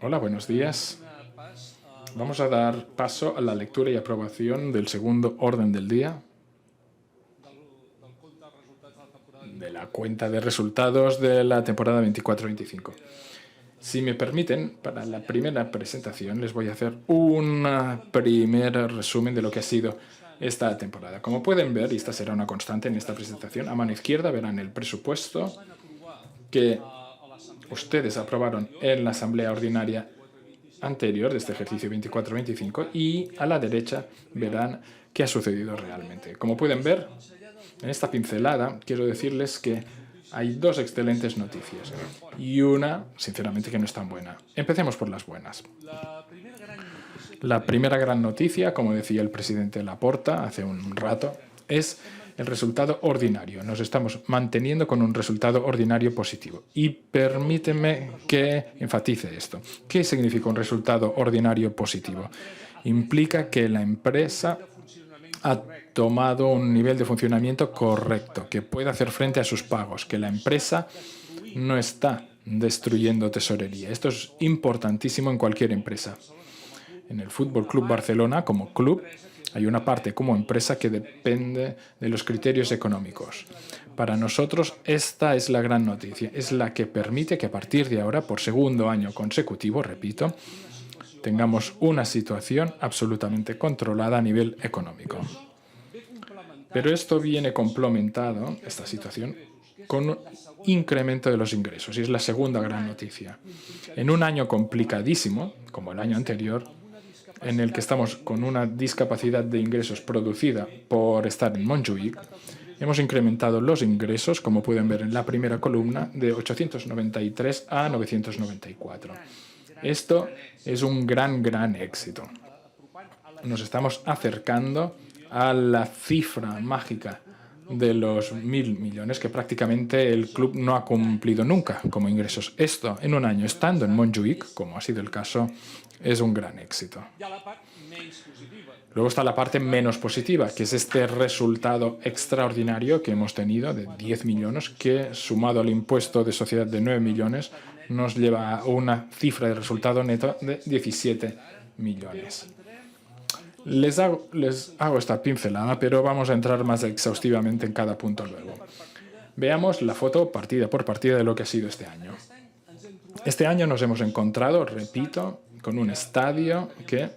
Hola, buenos días. Vamos a dar paso a la lectura y aprobación del segundo orden del día de la cuenta de resultados de la temporada 24-25. Si me permiten, para la primera presentación les voy a hacer un primer resumen de lo que ha sido esta temporada. Como pueden ver, y esta será una constante en esta presentación, a mano izquierda verán el presupuesto que ustedes aprobaron en la Asamblea Ordinaria anterior de este ejercicio 24-25 y a la derecha verán qué ha sucedido realmente. Como pueden ver, en esta pincelada quiero decirles que hay dos excelentes noticias y una, sinceramente, que no es tan buena. Empecemos por las buenas. La primera gran noticia, como decía el presidente Laporta hace un rato, es el resultado ordinario. Nos estamos manteniendo con un resultado ordinario positivo. Y permíteme que enfatice esto. ¿Qué significa un resultado ordinario positivo? Implica que la empresa ha tomado un nivel de funcionamiento correcto, que puede hacer frente a sus pagos, que la empresa no está destruyendo tesorería. Esto es importantísimo en cualquier empresa. En el Fútbol Club Barcelona, como club, hay una parte como empresa que depende de los criterios económicos. Para nosotros, esta es la gran noticia. Es la que permite que a partir de ahora, por segundo año consecutivo, repito, tengamos una situación absolutamente controlada a nivel económico. Pero esto viene complementado, esta situación, con un incremento de los ingresos. Y es la segunda gran noticia. En un año complicadísimo, como el año anterior, en el que estamos con una discapacidad de ingresos producida por estar en Montjuïc, hemos incrementado los ingresos, como pueden ver en la primera columna, de 893 a 994. Esto es un gran éxito. Nos estamos acercando a la cifra mágica de los 1.000 millones que prácticamente el club no ha cumplido nunca como ingresos. Esto en un año estando en Montjuïc, como ha sido el caso, es un gran éxito. Luego está la parte menos positiva, que es este resultado extraordinario que hemos tenido de 10 millones, que sumado al impuesto de sociedad de 9 millones, nos lleva a una cifra de resultado neto de 17 millones. Les hago esta pincelada, pero vamos a entrar más exhaustivamente en cada punto luego. Veamos la foto partida por partida de lo que ha sido este año. Este año nos hemos encontrado, repito, con un estadio que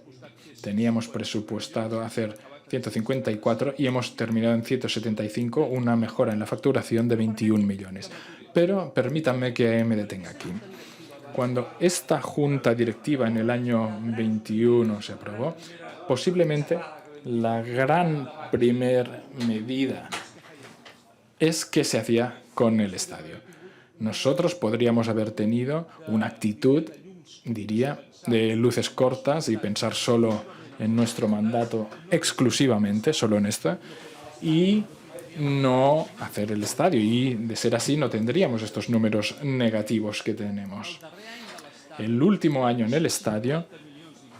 teníamos presupuestado hacer 154 y hemos terminado en 175, una mejora en la facturación de 21 millones. Pero permítanme que me detenga aquí. Cuando esta junta directiva en el año 21 se aprobó, posiblemente la gran primer medida es qué se hacía con el estadio. Nosotros podríamos haber tenido una actitud, diría, de luces cortas y pensar solo en nuestro mandato exclusivamente, solo en esto, y no hacer el estadio. Y de ser así no tendríamos estos números negativos que tenemos. El último año en el estadio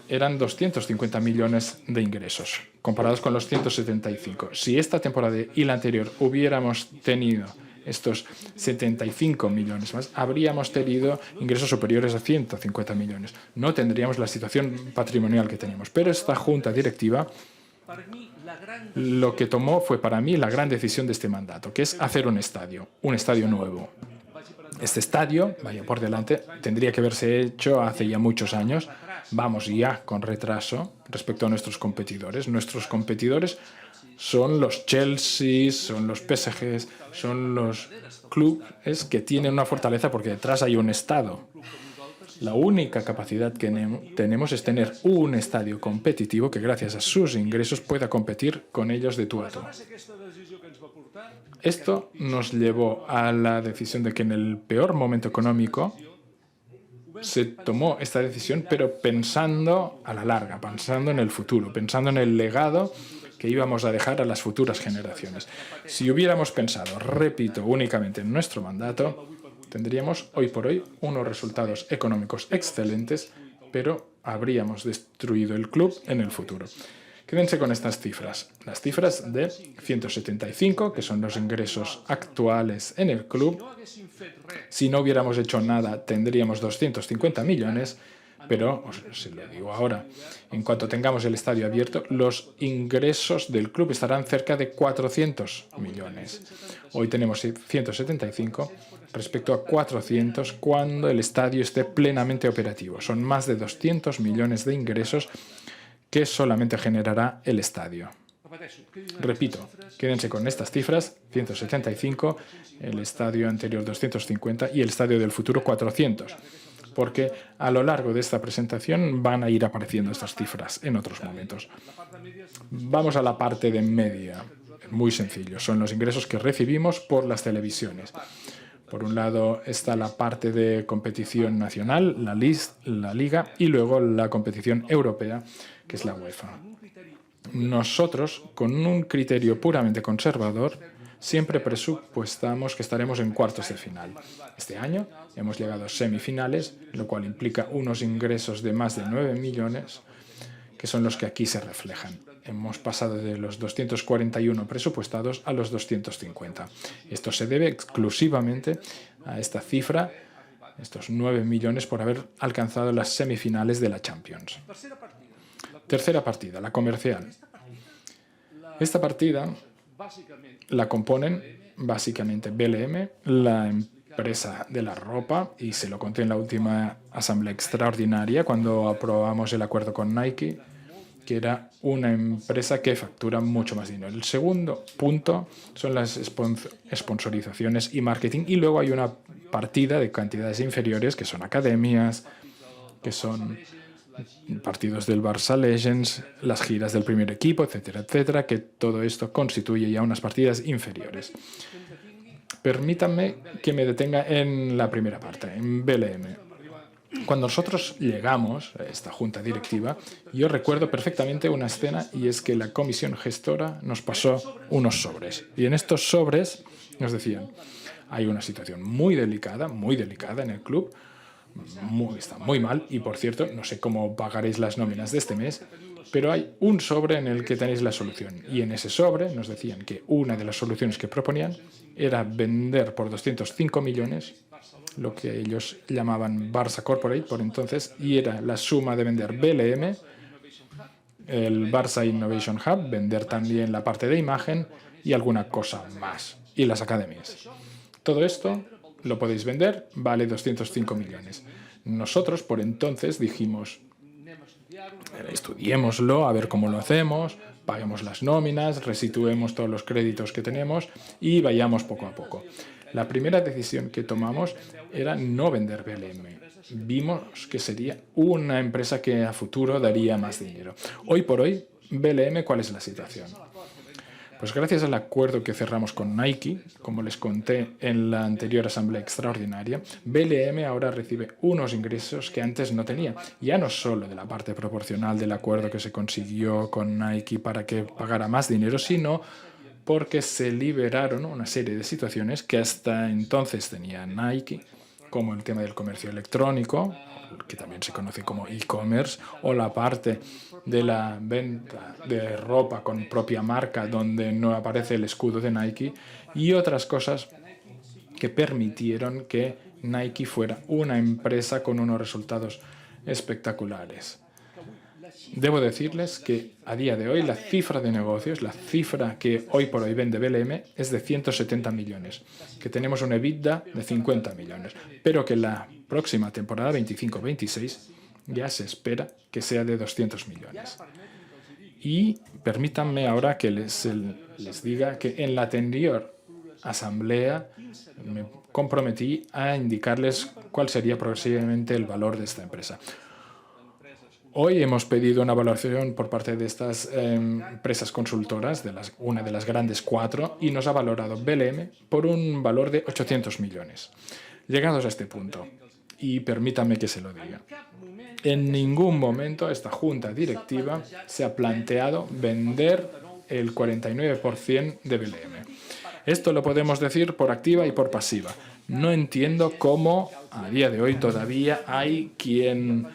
eran 250 millones de ingresos, comparados con los 175. Si esta temporada y la anterior hubiéramos tenido estos 75 millones más, habríamos tenido ingresos superiores a 150 millones. No tendríamos la situación patrimonial que tenemos. Pero esta junta directiva lo que tomó fue para mí la gran decisión de este mandato, que es hacer un estadio nuevo. Este estadio, vaya por delante, tendría que haberse hecho hace ya muchos años. Vamos ya con retraso respecto a nuestros competidores. Nuestros competidores son los Chelsea, son los PSG, son los clubes que tienen una fortaleza porque detrás hay un Estado. La única capacidad que tenemos es tener un estadio competitivo que gracias a sus ingresos pueda competir con ellos de tú a tú. Esto nos llevó a la decisión de que en el peor momento económico se tomó esta decisión, pero pensando a la larga, pensando en el futuro, pensando en el legado que íbamos a dejar a las futuras generaciones. Si hubiéramos pensado, repito, únicamente en nuestro mandato, tendríamos hoy por hoy unos resultados económicos excelentes, pero habríamos destruido el club en el futuro. Quédense con estas cifras. Las cifras de 175, que son los ingresos actuales en el club. Si no hubiéramos hecho nada, tendríamos 250 millones, pero, se lo digo ahora, en cuanto tengamos el estadio abierto, los ingresos del club estarán cerca de 400 millones. Hoy tenemos 175 respecto a 400 cuando el estadio esté plenamente operativo. Son más de 200 millones de ingresos que solamente generará el estadio. Repito, quédense con estas cifras, 175, el estadio anterior 250 y el estadio del futuro 400, porque a lo largo de esta presentación van a ir apareciendo estas cifras en otros momentos. Vamos a la parte de media. Muy sencillo, son los ingresos que recibimos por las televisiones. Por un lado está la parte de competición nacional, la Liga, y luego la competición europea, que es la UEFA. Nosotros, con un criterio puramente conservador, siempre presupuestamos que estaremos en cuartos de final. Este año hemos llegado a semifinales, lo cual implica unos ingresos de más de 9 millones, que son los que aquí se reflejan. Hemos pasado de los 241 presupuestados a los 250. Esto se debe exclusivamente a esta cifra, estos 9 millones, por haber alcanzado las semifinales de la Champions. Tercera partida, la comercial. Esta partida la componen básicamente BLM, la empresa de la ropa, y se lo conté en la última asamblea extraordinaria cuando aprobamos el acuerdo con Nike, que era una empresa que factura mucho más dinero. El segundo punto son las sponsorizaciones y marketing, y luego hay una partida de cantidades inferiores que son academias, que son partidos del Barça Legends, las giras del primer equipo, etcétera, etcétera, que todo esto constituye ya unas partidas inferiores. Permítanme que me detenga en la primera parte, en BLM. Cuando nosotros llegamos a esta junta directiva, yo recuerdo perfectamente una escena, y es que la comisión gestora nos pasó unos sobres. Y en estos sobres nos decían, hay una situación muy delicada en el club, está muy mal, y por cierto, no sé cómo pagaréis las nóminas de este mes, pero hay un sobre en el que tenéis la solución. Y en ese sobre nos decían que una de las soluciones que proponían era vender por 205 millones lo que ellos llamaban Barça Corporate por entonces, y era la suma de vender BLM, el Barça Innovation Hub, vender también la parte de imagen y alguna cosa más, y las academias. Todo esto lo podéis vender, vale 205 millones. Nosotros, por entonces, dijimos, estudiémoslo, a ver cómo lo hacemos, paguemos las nóminas, resituemos todos los créditos que tenemos y vayamos poco a poco. La primera decisión que tomamos era no vender BLM. Vimos que sería una empresa que a futuro daría más dinero. Hoy por hoy, BLM, ¿cuál es la situación? Pues gracias al acuerdo que cerramos con Nike, como les conté en la anterior asamblea extraordinaria, BLM ahora recibe unos ingresos que antes no tenía. Ya no solo de la parte proporcional del acuerdo que se consiguió con Nike para que pagara más dinero, sino porque se liberaron una serie de situaciones que hasta entonces tenía Nike, como el tema del comercio electrónico, que también se conoce como e-commerce, o la parte de la venta de ropa con propia marca, donde no aparece el escudo de Nike, y otras cosas que permitieron que Nike fuera una empresa con unos resultados espectaculares. Debo decirles que a día de hoy la cifra de negocios, la cifra que hoy por hoy vende BLM, es de 170 millones, que tenemos un EBITDA de 50 millones, pero que la próxima temporada 25-26 ya se espera que sea de 200 millones. Y permítanme ahora que les diga que en la anterior asamblea me comprometí a indicarles cuál sería progresivamente el valor de esta empresa. Hoy hemos pedido una evaluación por parte de estas empresas consultoras, una de las grandes 4, y nos ha valorado BLM por un valor de 800 millones. Llegados a este punto, y permítanme que se lo diga, en ningún momento esta junta directiva se ha planteado vender el 49% de BLM. Esto lo podemos decir por activa y por pasiva. No entiendo cómo a día de hoy todavía hay quien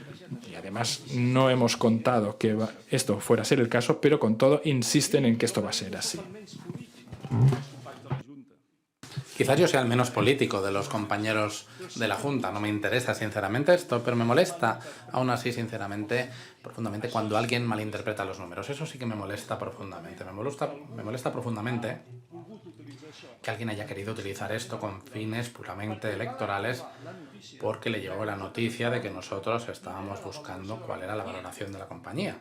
Y además no hemos contado que esto fuera a ser el caso, pero con todo insisten en que esto va a ser así. Quizás yo sea el menos político de los compañeros de la Junta. No me interesa sinceramente esto, pero me molesta, aún así, sinceramente, profundamente, cuando alguien malinterpreta los números. Eso sí que me molesta profundamente. Me molesta profundamente que alguien haya querido utilizar esto con fines puramente electorales porque le llegó la noticia de que nosotros estábamos buscando cuál era la valoración de la compañía.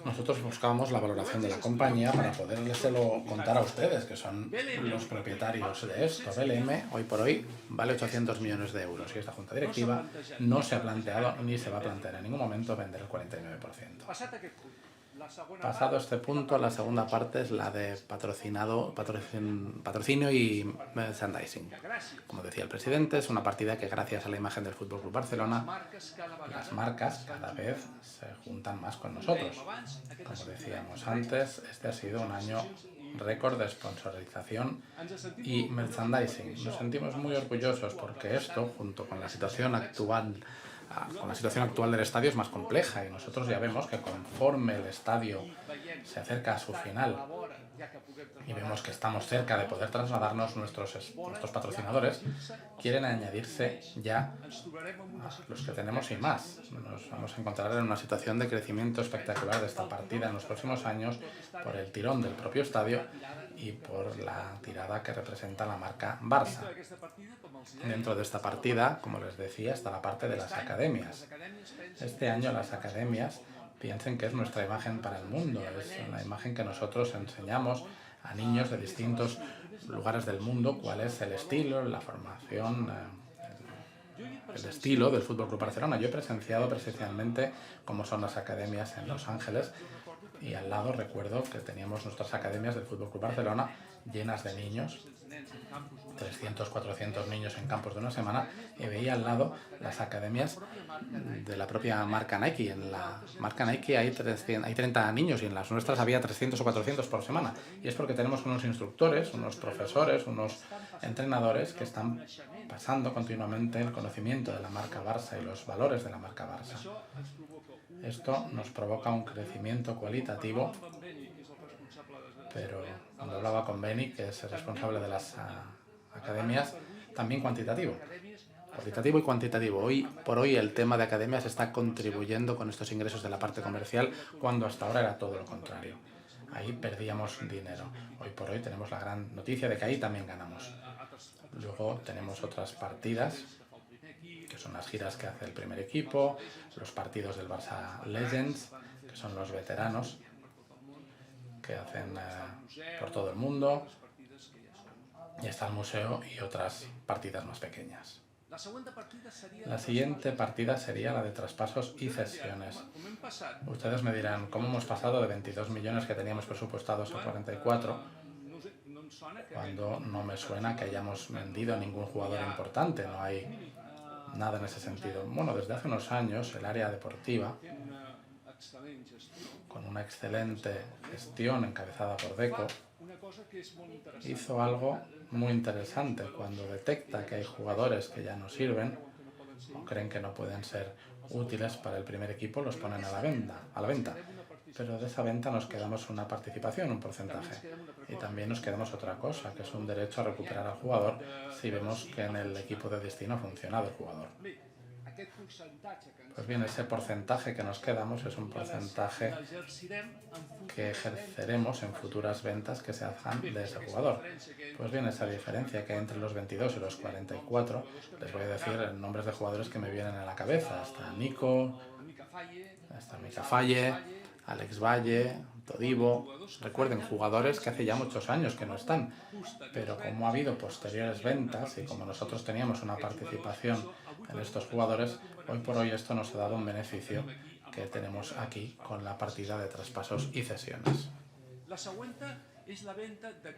Nosotros buscábamos la valoración de la compañía para podérselo contar a ustedes, que son los propietarios de esto. BLM, hoy por hoy, vale 800 millones de euros y esta junta directiva no se ha planteado ni se va a plantear en ningún momento vender el 49%. Pasado este punto, la segunda parte es la de patrocinio y merchandising. Como decía el presidente, es una partida que gracias a la imagen del Fútbol Club Barcelona, las marcas cada vez se juntan más con nosotros. Como decíamos antes, este ha sido un año récord de sponsorización y merchandising. Nos sentimos muy orgullosos porque esto, junto con la situación actual del estadio, es más compleja y nosotros ya vemos que conforme el estadio se acerca a su final y vemos que estamos cerca de poder trasladarnos, nuestros patrocinadores quieren añadirse ya a los que tenemos y más. Nos vamos a encontrar en una situación de crecimiento espectacular de esta partida en los próximos años por el tirón del propio estadio y por la tirada que representa la marca Barça. Dentro de esta partida, como les decía, está la parte de las academias. Este año las academias piensen que es nuestra imagen para el mundo, es una imagen que nosotros enseñamos a niños de distintos lugares del mundo cuál es el estilo, la formación, el estilo del Fútbol Club Barcelona. Yo he presenciado presencialmente cómo son las academias en Los Ángeles y al lado recuerdo que teníamos nuestras academias del Fútbol Club Barcelona llenas de niños, 300, 400 niños en campos de una semana, y veía al lado las academias de la propia marca Nike. En la marca Nike hay 30 niños y en las nuestras había 300 o 400 por semana. Y es porque tenemos unos instructores, unos profesores, unos entrenadores que están pasando continuamente el conocimiento de la marca Barça y los valores de la marca Barça. Esto nos provoca un crecimiento cualitativo, pero cuando hablaba con Beni, que es el responsable de las academias, también cuantitativo. Cualitativo y cuantitativo. Hoy por hoy el tema de academias está contribuyendo con estos ingresos de la parte comercial cuando hasta ahora era todo lo contrario. Ahí perdíamos dinero. Hoy por hoy tenemos la gran noticia de que ahí también ganamos. Luego tenemos otras partidas, que son las giras que hace el primer equipo, los partidos del Barça Legends, que son los veteranos que hacen por todo el mundo, y está el museo y otras partidas más pequeñas. La siguiente partida sería la de traspasos y cesiones. Ustedes me dirán, ¿cómo hemos pasado de 22 millones que teníamos presupuestados a 44? Cuando no me suena que hayamos vendido a ningún jugador importante, no hay nada en ese sentido. Bueno, desde hace unos años el área deportiva, con una excelente gestión encabezada por Deco, hizo algo muy interesante. Cuando detecta que hay jugadores que ya no sirven o creen que no pueden ser útiles para el primer equipo, los ponen a la venta. Pero de esa venta nos quedamos una participación, un porcentaje. Y también nos quedamos otra cosa, que es un derecho a recuperar al jugador si vemos que en el equipo de destino ha funcionado el jugador. Pues bien, ese porcentaje que nos quedamos es un porcentaje que ejerceremos en futuras ventas que se hagan de ese jugador. Pues bien, esa diferencia que hay entre los 22 y los 44, les voy a decir nombres de jugadores que me vienen a la cabeza. Está Nico, está Mika Falle, Alex Valle, Todibo. Recuerden, jugadores que hace ya muchos años que no están, pero como ha habido posteriores ventas y como nosotros teníamos una participación en estos jugadores, hoy por hoy esto nos ha dado un beneficio que tenemos aquí con la partida de traspasos y cesiones.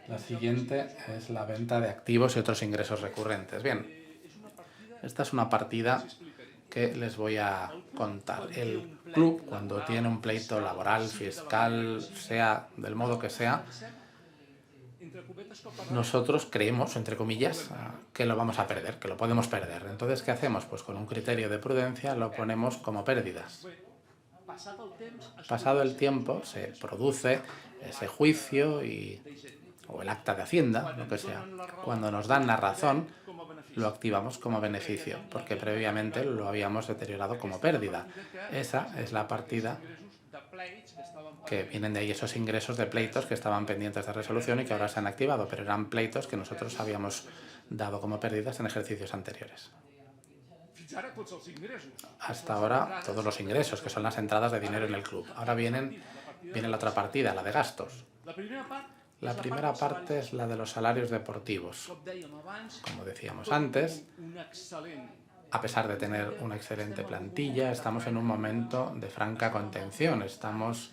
La siguiente es la venta de activos y otros ingresos recurrentes. Bien, esta es una partida que les voy a contar. El club, cuando tiene un pleito laboral, fiscal, sea del modo que sea, nosotros creemos, entre comillas, que lo vamos a perder, que lo podemos perder. Entonces, ¿qué hacemos? Pues con un criterio de prudencia lo ponemos como pérdidas. Pasado el tiempo se produce ese juicio o el acta de Hacienda, lo que sea. Cuando nos dan la razón, lo activamos como beneficio, porque previamente lo habíamos deteriorado como pérdida. Esa es la partida que vienen de ahí, esos ingresos de pleitos que estaban pendientes de resolución y que ahora se han activado, pero eran pleitos que nosotros habíamos dado como pérdidas en ejercicios anteriores. Hasta ahora, todos los ingresos, que son las entradas de dinero en el club. Ahora viene la otra partida, la de gastos. La primera parte es la de los salarios deportivos. Como decíamos antes, a pesar de tener una excelente plantilla, estamos en un momento de franca contención. Estamos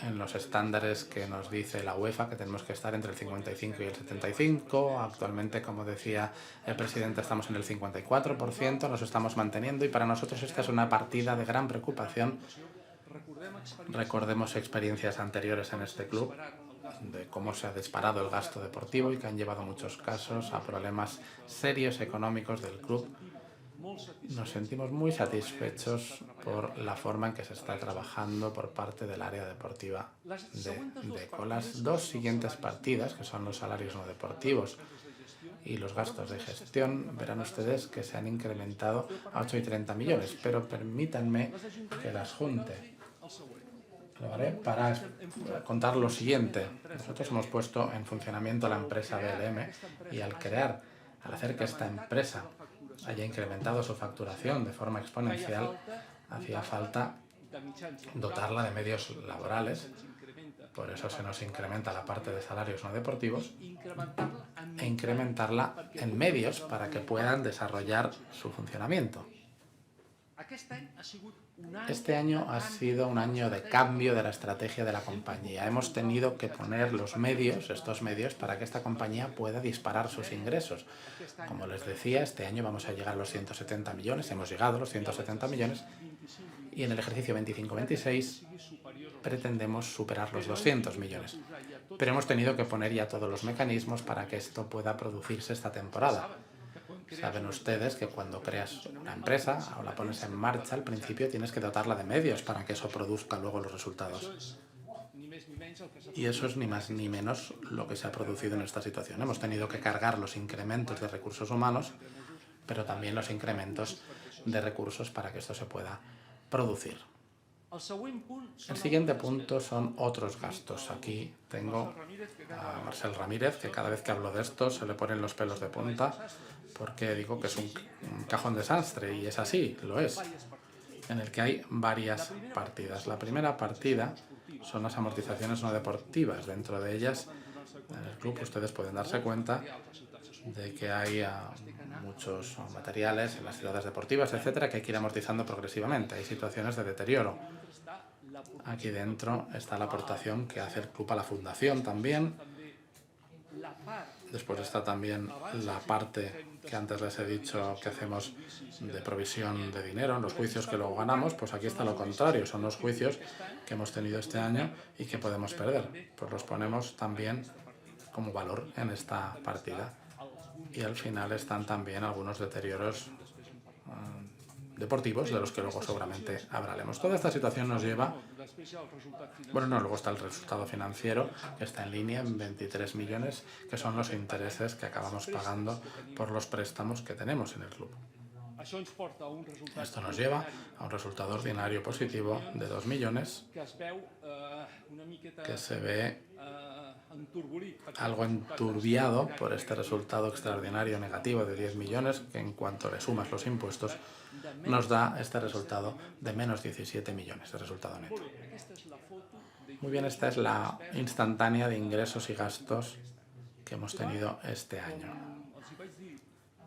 en los estándares que nos dice la UEFA, que tenemos que estar entre el 55 y el 75. Actualmente, como decía el presidente, estamos en el 54%, nos estamos manteniendo y para nosotros esta es una partida de gran preocupación. Recordemos experiencias anteriores en este club de cómo se ha disparado el gasto deportivo y que han llevado en muchos casos a problemas serios económicos del club. Nos sentimos muy satisfechos por la forma en que se está trabajando por parte del área deportiva de DECO. Las dos siguientes partidas, que son los salarios no deportivos y los gastos de gestión, verán ustedes que se han incrementado a 8 y 30 millones, pero permítanme que las junte. Lo haré para contar lo siguiente. Nosotros hemos puesto en funcionamiento la empresa BLM y al hacer que esta empresa haya incrementado su facturación de forma exponencial, hacía falta dotarla de medios laborales. Por eso se nos incrementa la parte de salarios no deportivos e incrementarla en medios para que puedan desarrollar su funcionamiento. Este año ha sido un año de cambio de la estrategia de la compañía. Hemos tenido que poner estos medios, para que esta compañía pueda disparar sus ingresos. Como les decía, este año vamos a llegar a los 170 millones, hemos llegado a los 170 millones y en el ejercicio 25-26 pretendemos superar los 200 millones. Pero hemos tenido que poner ya todos los mecanismos para que esto pueda producirse esta temporada. Saben ustedes que cuando creas una empresa o la pones en marcha, al principio tienes que dotarla de medios para que eso produzca luego los resultados. Y eso es ni más ni menos lo que se ha producido en esta situación. Hemos tenido que cargar los incrementos de recursos humanos, pero también los incrementos de recursos para que esto se pueda producir. El siguiente punto son otros gastos. Aquí tengo a Marcel Ramírez, que cada vez que hablo de esto se le ponen los pelos de punta, porque digo que es un cajón desastre, y es así, lo es, en el que hay varias partidas. La primera partida son las amortizaciones no deportivas. Dentro de ellas, en el club, ustedes pueden darse cuenta de que hay muchos materiales en las ciudades deportivas, etcétera, que hay que ir amortizando progresivamente. Hay situaciones de deterioro. Aquí dentro está la aportación que hace el club a la fundación también. Después está también la parte que antes les he dicho que hacemos de provisión de dinero en los juicios que luego ganamos. Pues aquí está lo contrario, son los juicios que hemos tenido este año y que podemos perder. Pues los ponemos también como valor en esta partida. Y al final están también algunos deterioros deportivos, de los que luego seguramente hablaremos. Toda esta situación nos lleva... luego está el resultado financiero, que está en línea en 23 millones, que son los intereses que acabamos pagando por los préstamos que tenemos en el club. Esto nos lleva a un resultado ordinario positivo de 2 millones, que se ve algo enturbiado por este resultado extraordinario negativo de 10 millones, que en cuanto le sumas los impuestos, nos da este resultado de menos 17 millones de resultado neto. Muy bien, esta es la instantánea de ingresos y gastos que hemos tenido este año.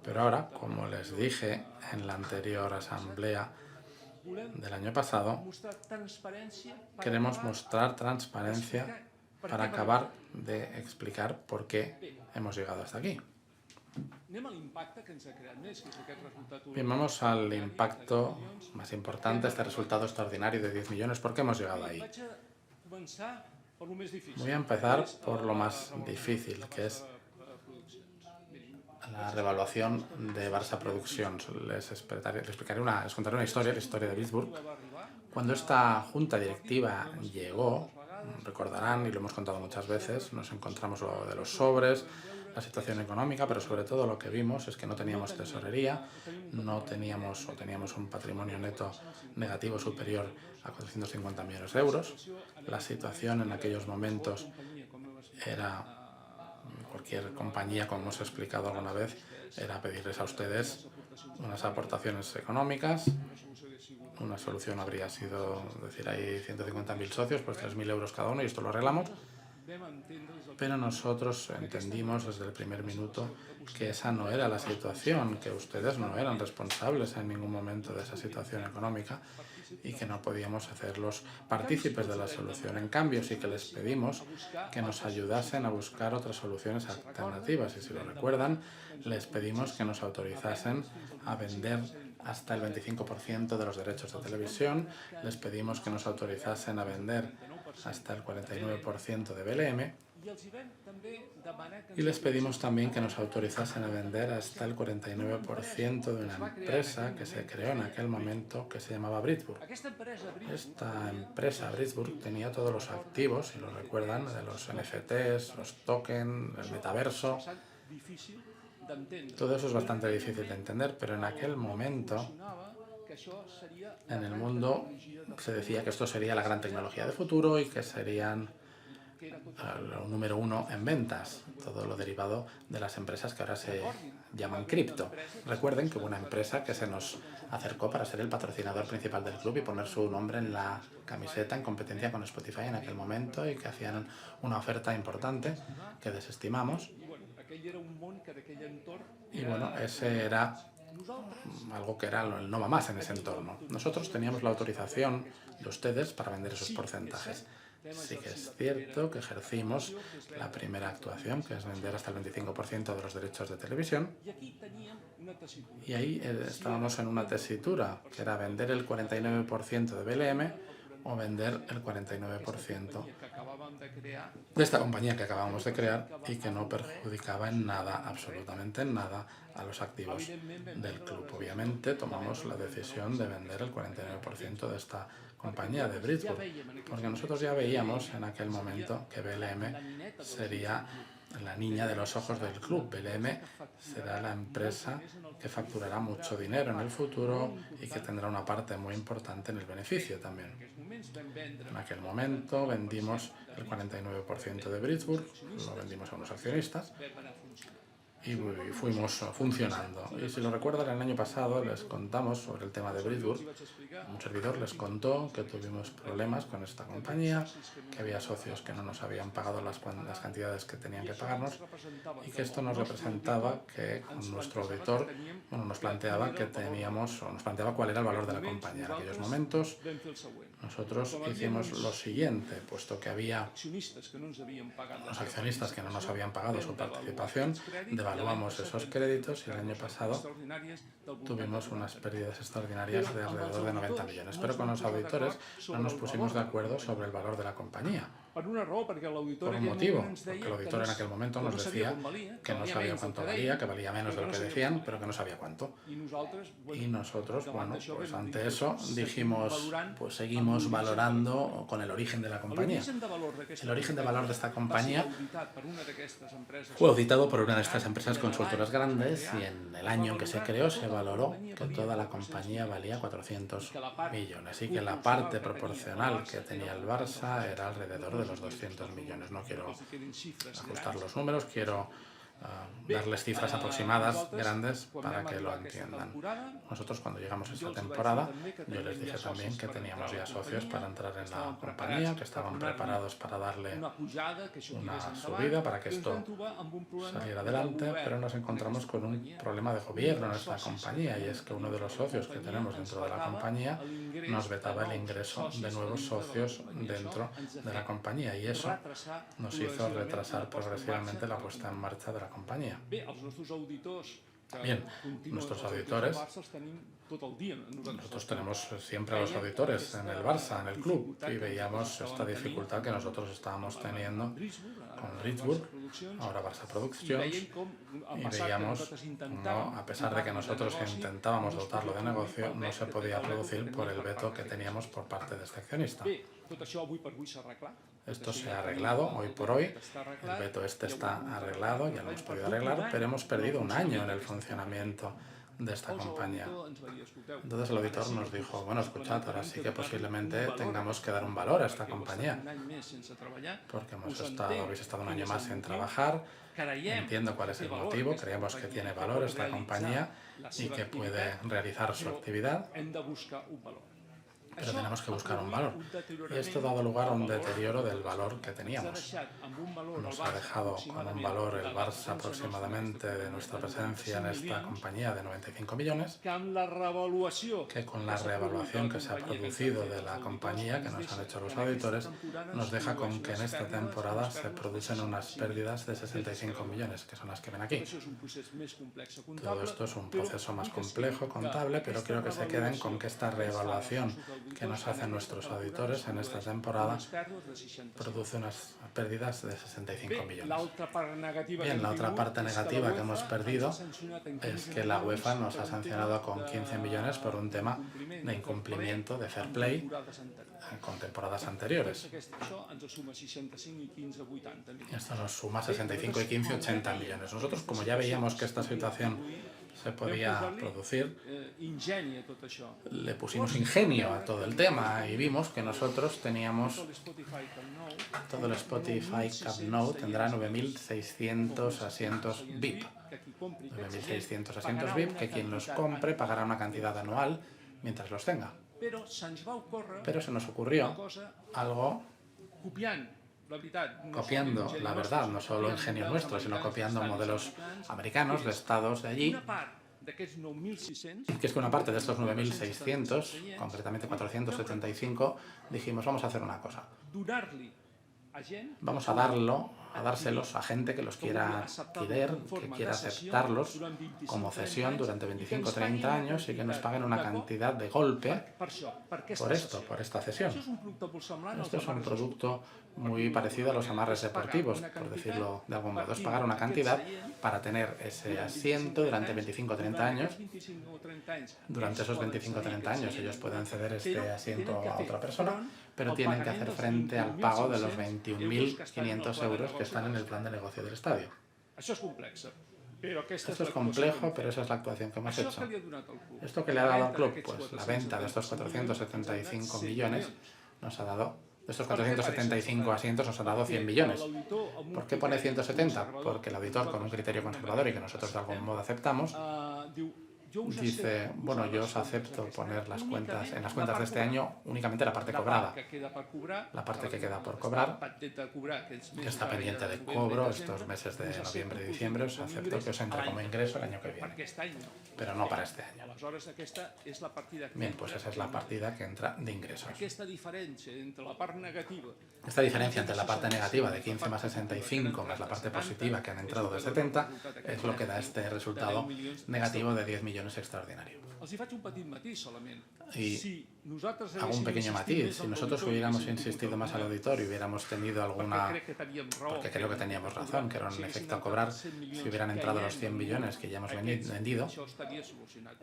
Pero ahora, como les dije en la anterior asamblea del año pasado, queremos mostrar transparencia para acabar de explicar por qué hemos llegado hasta aquí. Bien, vamos al impacto más importante, este resultado extraordinario de 10 millones. ¿Por qué hemos llegado ahí? Voy a empezar por lo más difícil, que es la revaluación de Barça Productions. Les contaré una historia, la historia de Blitzburg. Cuando esta junta directiva llegó, recordarán, y lo hemos contado muchas veces, nos encontramos lo de los sobres, la situación económica, pero sobre todo lo que vimos es que no teníamos tesorería, teníamos un patrimonio neto negativo superior a 450 millones de euros. La situación en aquellos momentos era, cualquier compañía, como hemos explicado alguna vez, era pedirles a ustedes unas aportaciones económicas. Una solución habría sido decir, hay 150.000 socios, pues 3.000 euros cada uno y esto lo arreglamos. Pero nosotros entendimos desde el primer minuto que esa no era la situación, que ustedes no eran responsables en ningún momento de esa situación económica y que no podíamos hacerlos partícipes de la solución. En cambio, sí que les pedimos que nos ayudasen a buscar otras soluciones alternativas y si lo recuerdan, les pedimos que nos autorizasen a vender hasta el 25% de los derechos de televisión, les pedimos que nos autorizasen a vender hasta el 49% de BLM y les pedimos también que nos autorizasen a vender hasta el 49% de una empresa que se creó en aquel momento que se llamaba Blitzburg. Esta empresa, Blitzburg, tenía todos los activos, si lo recuerdan, de los NFTs, los tokens, el metaverso. Todo eso es bastante difícil de entender, pero en aquel momento en el mundo se decía que esto sería la gran tecnología de futuro y que serían lo número uno en ventas, todo lo derivado de las empresas que ahora se llaman cripto. Recuerden que hubo una empresa que se nos acercó para ser el patrocinador principal del club y poner su nombre en la camiseta en competencia con Spotify en aquel momento y que hacían una oferta importante que desestimamos. Y bueno, ese era algo que era el no va más en ese entorno. Nosotros teníamos la autorización de ustedes para vender esos porcentajes. Sí que es cierto que ejercimos la primera actuación, que es vender hasta el 25% de los derechos de televisión. Y ahí estábamos en una tesitura, que era vender el 49% de BLM o vender el 49% de esta compañía que acabamos de crear y que no perjudicaba en nada, absolutamente en nada, a los activos del club. Obviamente tomamos la decisión de vender el 49% de esta compañía de Blitzburg, porque nosotros ya veíamos en aquel momento que BLM sería la niña de los ojos del club. BLM será la empresa que facturará mucho dinero en el futuro y que tendrá una parte muy importante en el beneficio también. En aquel momento vendimos el 49% de Blitzburg, lo vendimos a unos accionistas y fuimos funcionando. Y si lo recuerdan, el año pasado les contamos sobre el tema de Blitzburg. Un servidor les contó que tuvimos problemas con esta compañía, que había socios que no nos habían pagado las cantidades que tenían que pagarnos y que esto nos representaba que nuestro auditor nos planteaba cuál era el valor de la compañía. En aquellos momentos nosotros hicimos lo siguiente, puesto que había los accionistas que no nos habían pagado su participación, devaluamos esos créditos y el año pasado tuvimos unas pérdidas extraordinarias de alrededor de 90 millones. Pero con los auditores no nos pusimos de acuerdo sobre el valor de la compañía. Por un motivo, porque el auditor en aquel momento nos decía que no sabía cuánto valía, que valía menos de lo que decían, pero que no sabía cuánto. Y nosotros, bueno, pues ante eso dijimos, pues seguimos valorando con el origen de la compañía. El origen de valor de esta compañía fue auditado por una de estas empresas consultoras grandes y en el año en que se creó se valoró que toda la compañía valía 400 millones y que la parte proporcional que tenía el Barça era alrededor de los 200 millones. No quiero ajustar los números, quiero darles cifras aproximadas grandes para que lo entiendan. Nosotros cuando llegamos a esa temporada, yo les dije también que teníamos ya socios para entrar en la compañía, que estaban preparados para darle una subida para que esto saliera adelante, pero nos encontramos con un problema de gobierno en esta compañía y es que uno de los socios que tenemos dentro de la compañía nos vetaba el ingreso de nuevos socios dentro de la compañía y eso nos hizo retrasar progresivamente la puesta en marcha de la compañía. Bien, nuestros auditores Nosotros tenemos siempre a los auditores en el Barça, en el club, y veíamos esta dificultad que nosotros estábamos teniendo con Ritzburg, ahora Barça Productions, y veíamos cómo, a pesar de que nosotros intentábamos dotarlo de negocio, no se podía producir por el veto que teníamos por parte de este accionista. Esto se ha arreglado hoy por hoy, el veto este está arreglado, ya lo hemos podido arreglar, pero hemos perdido un año en el funcionamiento de esta compañía. Entonces el auditor nos dijo, bueno, escuchad, ahora sí que posiblemente tengamos que dar un valor a esta compañía, porque habéis estado un año más sin trabajar, entiendo cuál es el motivo, creemos que tiene valor esta compañía y que puede realizar su actividad, pero tenemos que buscar un valor. Y esto ha dado lugar a un deterioro del valor que teníamos. Nos ha dejado con un valor el Barça aproximadamente de nuestra presencia en esta compañía de 95 millones, que con la reevaluación que se ha producido de la compañía, que nos han hecho los auditores, nos deja con que en esta temporada se producen unas pérdidas de 65 millones, que son las que ven aquí. Todo esto es un proceso más complejo, contable, pero quiero que se queden con que esta reevaluación que nos hacen nuestros auditores en esta temporada produce unas pérdidas de 65 millones. Bien, la otra parte negativa que hemos perdido es que la UEFA nos ha sancionado con 15 millones por un tema de incumplimiento de fair play con temporadas anteriores. Esto nos suma 65 y 15, 80 millones. Nosotros, como ya veíamos que esta situación se podía producir, le pusimos ingenio a todo el tema y vimos que nosotros teníamos todo el Spotify Camp Nou tendrá 9.600 asientos VIP. 9.600 asientos VIP que quien los compre pagará una cantidad anual mientras los tenga. Pero se nos ocurrió algo copiando la verdad, no solo ingenio nuestro, sino copiando modelos americanos de estados de allí, que es que una parte de estos 9.600, concretamente 475, dijimos, vamos a hacer una cosa. Vamos a dárselos a gente que los quiera adquirir, que quiera aceptarlos como cesión durante 25 o 30 años y que nos paguen una cantidad de golpe por esta cesión. Esto es un producto muy parecido a los amarres deportivos, por decirlo de algún modo. Es pagar una cantidad para tener ese asiento durante 25 o 30 años. Durante esos 25 o 30 años ellos pueden ceder este asiento a otra persona, pero tienen que hacer frente al pago de los 21.500 euros que están en el plan de negocio del estadio. Esto es complejo, pero esa es la actuación que hemos hecho. ¿Esto que le ha dado al club? Pues la venta de estos 475 millones nos ha dado, de estos 475 asientos nos ha dado 100 millones. ¿Por qué pone 170? Porque el auditor, con un criterio conservador y que nosotros de algún modo aceptamos, dice, bueno, yo os acepto poner en las cuentas de este año únicamente la parte cobrada. La parte que queda por cobrar, que está pendiente de cobro estos meses de noviembre y diciembre, os acepto que os entre como ingreso el año que viene, pero no para este año. Bien, pues esa es la partida que entra de ingresos. Esta diferencia entre la parte negativa de 15 más 65 más la parte positiva que han entrado de 70 es lo que da este resultado negativo de 10 millones extraordinario. Y hago un pequeño matiz. Si nosotros hubiéramos insistido más al auditor y hubiéramos tenido alguna, porque creo que teníamos razón, que era un efecto a cobrar, si hubieran entrado los 100 millones que ya hemos vendido,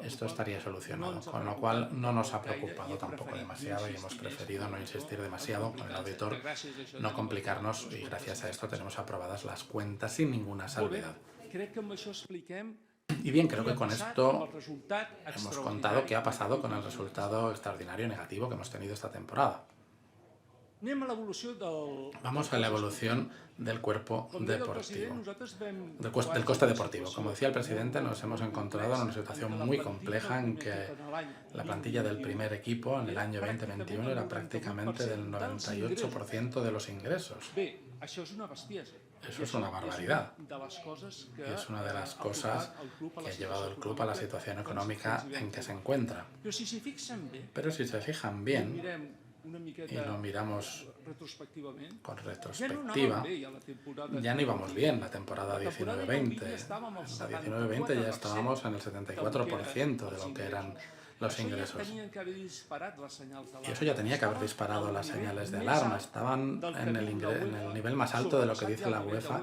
esto estaría solucionado. Con lo cual no nos ha preocupado tampoco demasiado y hemos preferido no insistir demasiado con el auditor, no complicarnos, y gracias a esto tenemos aprobadas las cuentas sin ninguna salvedad. Y bien, creo que con esto hemos contado qué ha pasado con el resultado extraordinario negativo que hemos tenido esta temporada. Vamos a la evolución del cuerpo deportivo, del coste deportivo. Como decía el presidente, nos hemos encontrado en una situación muy compleja en que la plantilla del primer equipo en el año 2021 era prácticamente del 98% de los ingresos. Eso es una barbaridad. Y es una de las cosas que ha llevado al club a la situación económica en que se encuentra. Pero si se fijan bien y lo miramos con retrospectiva, ya no íbamos bien la temporada 19-20. En la 19-20 ya estábamos en el 74% de lo que eran los ingresos. Y eso ya tenía que haber disparado las señales de alarma. Estaban en el nivel más alto de lo que dice la UEFA,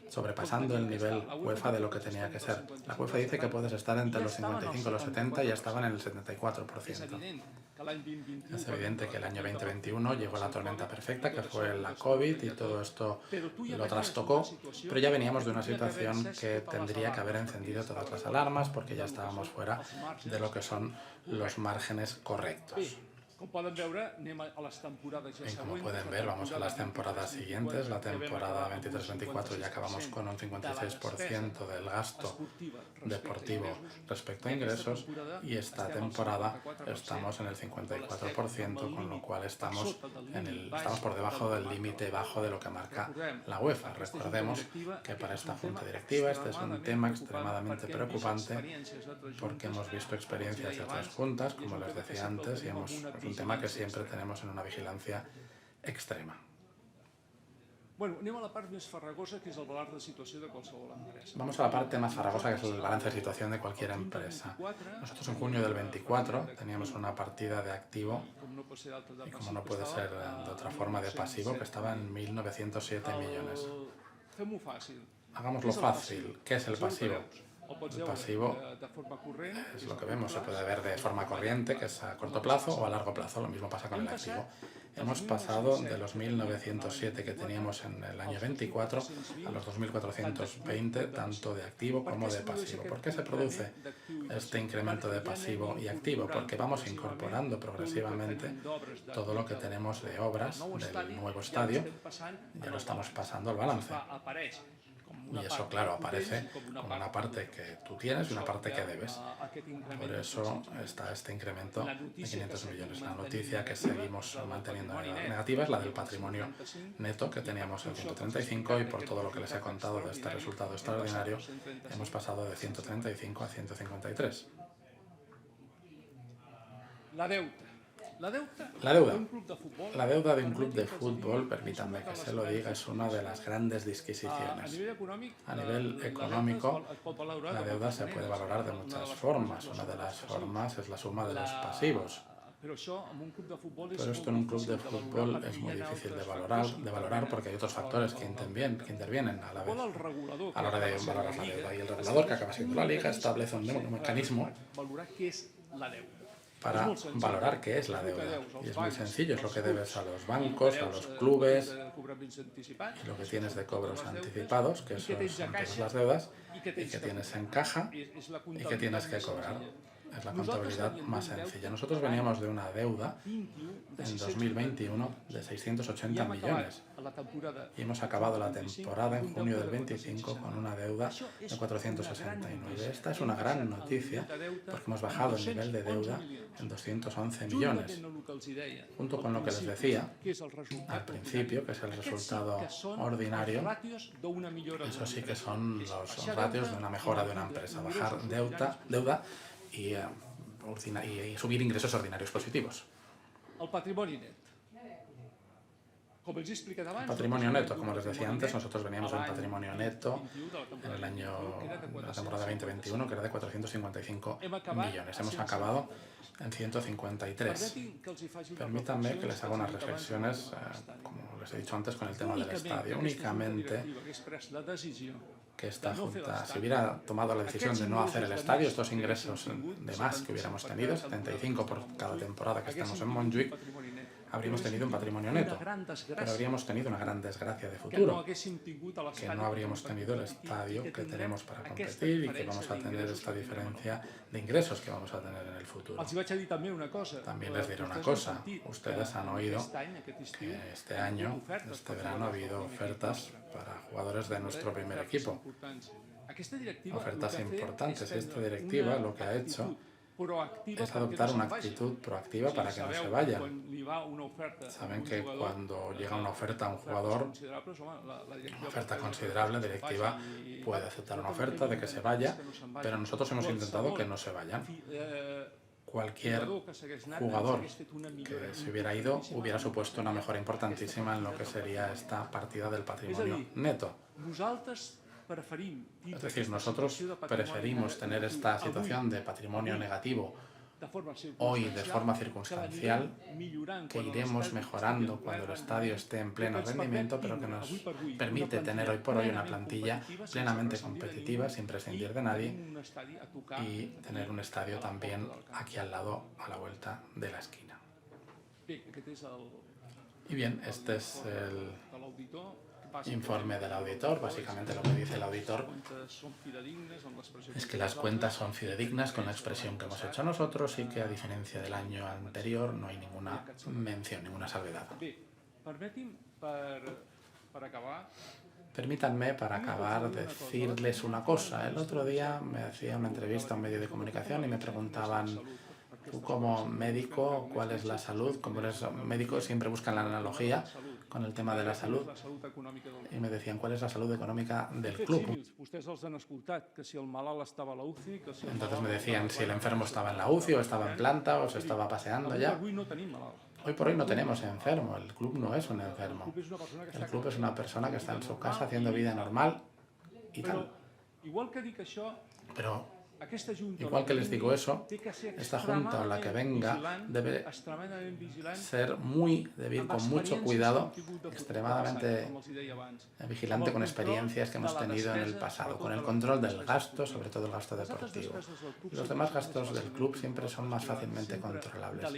sobrepasando el nivel UEFA de lo que tenía que ser. La UEFA dice que puedes estar entre los 55 y los 70 y ya estaban en el 74%. Es evidente que el año 2021 llegó la tormenta perfecta, que fue la COVID, y todo esto lo trastocó, pero ya veníamos de una situación que tendría que haber encendido todas las alarmas porque ya estábamos fuera de lo que son los márgenes correctos. Y como pueden ver, vamos a las temporadas siguientes. La temporada 23-24 ya acabamos con un 56% del gasto deportivo respecto a ingresos, y esta temporada estamos en el 54%, con lo cual estamos por debajo del límite bajo de lo que marca la UEFA. Recordemos que para esta junta directiva este es un tema extremadamente preocupante porque hemos visto experiencias de otras juntas, como les decía antes, y es un tema que siempre tenemos en una vigilancia extrema. Vamos a la parte más farragosa, que es el balance de situación de cualquier empresa. Nosotros en junio del 24 teníamos una partida de activo, y como no puede ser de otra forma, de pasivo, que estaba en 1.907 millones. Hagámoslo fácil. ¿Qué es el pasivo? El pasivo es lo que vemos, se puede ver de forma corriente, que es a corto plazo, o a largo plazo. Lo mismo pasa con el activo. Hemos pasado de los 1.907 que teníamos en el año 24 a los 2.420, tanto de activo como de pasivo. ¿Por qué se produce este incremento de pasivo y activo? Porque vamos incorporando progresivamente todo lo que tenemos de obras del nuevo estadio, ya lo estamos pasando al balance. Y eso, claro, aparece como una parte que tú tienes y una parte que debes. Por eso está este incremento de 500 millones. La noticia que seguimos manteniendo negativa es la del patrimonio neto, que teníamos en 135, y por todo lo que les he contado de este resultado extraordinario, hemos pasado de 135 a 153. La deuda de un club de fútbol, permítanme que se lo diga, es una de las grandes disquisiciones. A nivel económico, la deuda se puede valorar de muchas formas. Una de las formas es la suma de los pasivos. Pero esto en un club de fútbol es muy difícil de valorar porque hay otros factores que intervienen a la vez a la hora de valorar la deuda. Y el regulador, que acaba siendo la Liga, establece un mecanismo para valorar qué es la deuda. Y es muy sencillo, es lo que debes a los bancos, a los clubes, y lo que tienes de cobros anticipados, que son todas las deudas, y que tienes en caja y que tienes que cobrar. Es la contabilidad más sencilla. Nosotros veníamos de una deuda en 2021 de 680 millones y hemos acabado la temporada en junio del 25 con una deuda de 469. Esta es una gran noticia porque hemos bajado el nivel de deuda en 211 millones. Junto con lo que les decía al principio, que es el resultado ordinario, eso sí que son los ratios de una mejora de una empresa. Bajar deuda y subir ingresos ordinarios positivos. El patrimonio neto, como les decía antes, nosotros veníamos de un patrimonio neto en la temporada 2021 que era de 455 millones. Hemos acabado en 153. Permítanme que les haga unas reflexiones, como les he dicho antes, con el tema del estadio. Únicamente que esta Junta, si hubiera tomado la decisión de no hacer el estadio, estos ingresos de más que hubiéramos tenido, 75 por cada temporada que estemos en Montjuic, habríamos tenido un patrimonio neto, pero habríamos tenido una gran desgracia de futuro, que no habríamos tenido el estadio que tenemos para competir y que vamos a tener esta diferencia de ingresos que vamos a tener en el futuro. También les diré una cosa, ustedes han oído que este año, este verano, ha habido ofertas para jugadores de nuestro primer equipo. Ofertas importantes. Esta directiva lo que ha hecho es adoptar una actitud proactiva para que no se vayan. Saben que cuando llega una oferta a un jugador, una oferta considerable, la directiva puede aceptar una oferta de que se vaya, pero nosotros hemos intentado que no se vayan. Cualquier jugador que se hubiera ido hubiera supuesto una mejora importantísima en lo que sería esta partida del patrimonio neto. Es decir, nosotros preferimos tener esta situación de patrimonio negativo hoy de forma circunstancial, que iremos mejorando cuando el estadio esté en pleno rendimiento, pero que nos permite tener hoy por hoy una plantilla plenamente competitiva, sin prescindir de nadie, y tener un estadio también aquí al lado, a la vuelta de la esquina. Y bien, este es el informe del auditor. Básicamente lo que dice el auditor es que las cuentas son fidedignas con la expresión que hemos hecho nosotros y que, a diferencia del año anterior, no hay ninguna mención, ninguna salvedad. Permítanme, para acabar, decirles una cosa. El otro día me hacía una entrevista a un medio de comunicación y me preguntaban: tú, como médico, ¿cuál es la salud? Como eres médico, siempre buscan la analogía con el tema de la salud. Y me decían: ¿cuál es la salud económica del club? Entonces me decían si el enfermo estaba en la UCI o estaba en planta o se estaba paseando ya. Hoy por hoy no tenemos enfermo, el club no es un enfermo. El club es una persona que está en su casa haciendo vida normal y tal. Pero igual que les digo eso, esta junta o la que venga debe ir con mucho cuidado, extremadamente vigilante con experiencias que hemos tenido en el pasado, con el control del gasto, sobre todo el gasto deportivo. Los demás gastos del club siempre son más fácilmente controlables,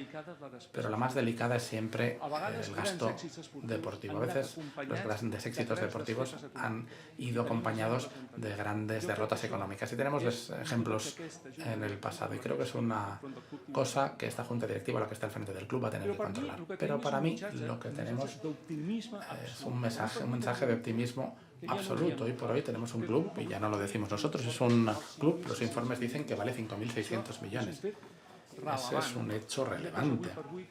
pero la más delicada es siempre el gasto deportivo. A veces los grandes éxitos deportivos han ido acompañados de grandes derrotas económicas y tenemos ejemplos en el pasado, y creo que es una cosa que esta junta directiva, la que está al frente del club, va a tener que controlar. Pero para mí lo que tenemos es un mensaje de optimismo absoluto. Hoy por hoy tenemos un club, y ya no lo decimos nosotros, es un club, los informes dicen que vale 5.600 millones. Ese es un hecho relevante.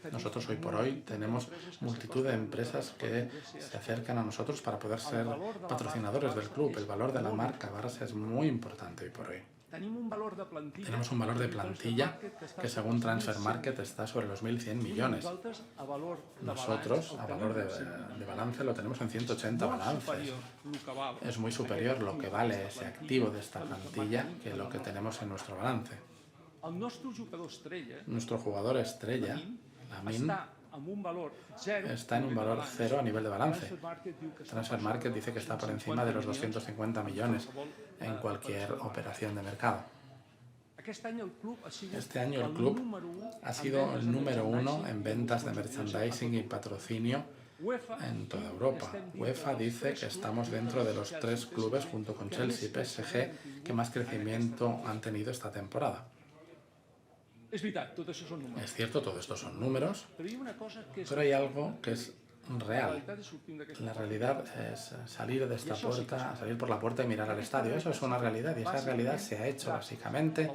Nosotros hoy por hoy tenemos multitud de empresas que se acercan a nosotros para poder ser patrocinadores del club. El valor de la marca Barça es muy importante hoy por hoy. Tenemos un valor de plantilla que, según Transfer Market, está sobre los 1.100 millones. Nosotros, a valor de balance, lo tenemos en 180 balances. Es muy superior lo que vale ese activo de esta plantilla que lo que tenemos en nuestro balance. Nuestro jugador estrella, Lamine, está en un valor cero a nivel de balance. Transfer Market dice que está por encima de los 250 millones en cualquier operación de mercado. Este año el club ha sido el número 1 en ventas de merchandising y patrocinio en toda Europa. UEFA dice que estamos dentro de los 3 clubes, junto con Chelsea y PSG, que más crecimiento han tenido esta temporada. Es cierto, todo esto son números, pero hay algo que es real. La realidad es salir de esta puerta, salir por la puerta y mirar al estadio. Eso es una realidad, y esa realidad se ha hecho básicamente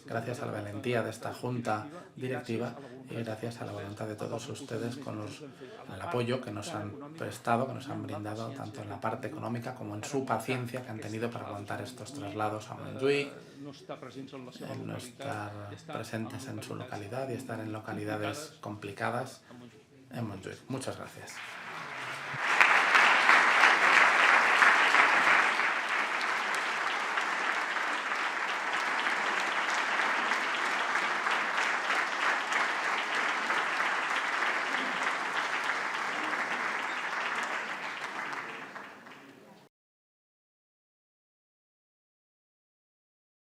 gracias a la valentía de esta junta directiva y gracias a la voluntad de todos ustedes con el apoyo que nos han prestado, que nos han brindado tanto en la parte económica como en su paciencia que han tenido para aguantar estos traslados a Montjuïc, el no estar presentes en su localidad y estar en localidades complicadas en Montjuïc. Muchas gracias.